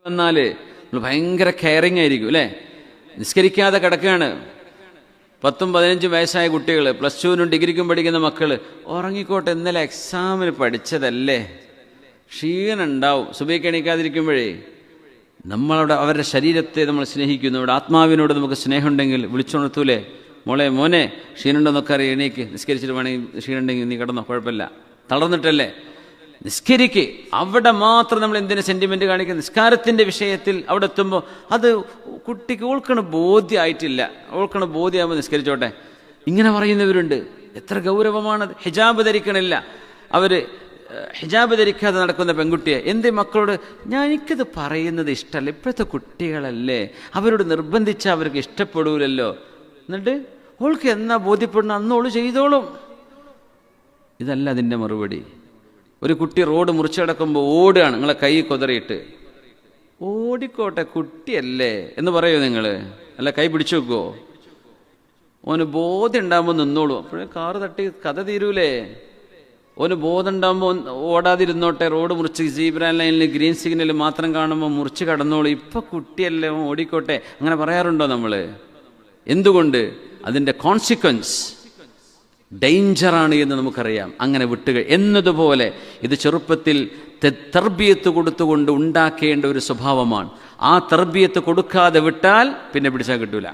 എന്നാൽ നമ്മൾ ഭയങ്കര കെയറിങ് ആയിരിക്കും അല്ലേ. നിസ്കരിക്കാതെ കിടക്കുകയാണ് 10-15 വയസ്സായ കുട്ടികൾ, +2നും ഡിഗ്രിക്കും പഠിക്കുന്ന മക്കൾ. ഉറങ്ങിക്കോട്ടെ, ഇന്നലെ എക്സാമിന് പഠിച്ചതല്ലേ, ക്ഷീണം ഉണ്ടാവും. സുബഹിക്ക് എണീക്കാതിരിക്കുമ്പോഴേ നമ്മളവിടെ അവരുടെ ശരീരത്തെ നമ്മൾ സ്നേഹിക്കുന്നു. ഇവിടെ ആത്മാവിനോട് നമുക്ക് സ്നേഹമുണ്ടെങ്കിൽ വിളിച്ചുണർത്തൂലേ, മോനെ ക്ഷീണുണ്ടെന്നൊക്കെ അറിയാം, എണീക്ക്, നിസ്കരിച്ചിട്ട് വേണമെങ്കിൽ ക്ഷീണുണ്ടെങ്കിൽ നീ കിടന്നോ, കുഴപ്പമില്ല, തളർന്നിട്ടല്ലേ, നിസ്കരിക്ക്. അവിടെ മാത്രം നമ്മൾ എന്തിനു സെന്റിമെന്റ് കാണിക്കുക? നിസ്കാരത്തിന്റെ വിഷയത്തിൽ അവിടെ എത്തുമ്പോൾ അത് കുട്ടിക്ക് ഓൾക്കണ ബോധ്യമായിട്ടില്ല, ഓൾക്കണ ബോധ്യമാകുമ്പോൾ നിസ്കരിച്ചോട്ടെ. ഇങ്ങനെ പറയുന്നവരുണ്ട്. എത്ര ഗൗരവമാണത്. ഹിജാബ് ധരിക്കണില്ല, അവര് ഹിജാബ് ധരിക്കാതെ നടക്കുന്ന പെൺകുട്ടിയെ എന്തേ മക്കളോട് എനിക്കത് പറയുന്നത് ഇഷ്ടമല്ല, ഇപ്പോഴത്തെ കുട്ടികളല്ലേ, അവരോട് നിർബന്ധിച്ചാൽ അവർക്ക് ഇഷ്ടപ്പെടൂലല്ലോ, എന്നിട്ട് ഓൾക്ക് എന്നാ ബോധ്യപ്പെടണം അന്ന് ഓള് ചെയ്തോളും. ഇതല്ല അതിൻ്റെ മറുപടി. ഒരു കുട്ടി റോഡ് മുറിച്ചടക്കുമ്പോൾ ഓടുകയാണ്, നിങ്ങളെ കൈ കൊതറിയിട്ട്. ഓടിക്കോട്ടെ, കുട്ടിയല്ലേ എന്ന് പറയോ നിങ്ങൾ? അല്ല, കൈ പിടിച്ചു വെക്കുവോ? ഓന് ബോധം ഉണ്ടാകുമ്പോൾ നിന്നോളൂ. അപ്പോഴേ കാറ് തട്ടി കഥ തീരൂലേ? ഓന് ബോധം ഉണ്ടാകുമ്പോൾ ഓടാതിരുന്നോട്ടെ, റോഡ് മുറിച്ച് സീബ്ര ലൈനിൽ ഗ്രീൻ സിഗ്നൽ മാത്രം കാണുമ്പോൾ മുറിച്ച് കടന്നോളൂ, ഇപ്പം കുട്ടിയല്ലേ, ഓടിക്കോട്ടെ. അങ്ങനെ പറയാറുണ്ടോ നമ്മൾ? എന്തുകൊണ്ട്? അതിൻ്റെ കോൺസിക്വൻസ് ഡേഞ്ചറാണ് എന്ന് നമുക്കറിയാം. അങ്ങനെ വിട്ടുക എന്നതുപോലെ ഇത് ചെറുപ്പത്തിൽ തർബിയത്ത് കൊടുത്തുകൊണ്ട് ഉണ്ടാക്കേണ്ട ഒരു സ്വഭാവമാണ്. ആ തർബിയത്ത് കൊടുക്കാതെ വിട്ടാൽ പിന്നെ പിടിച്ചാൽ കിട്ടൂല.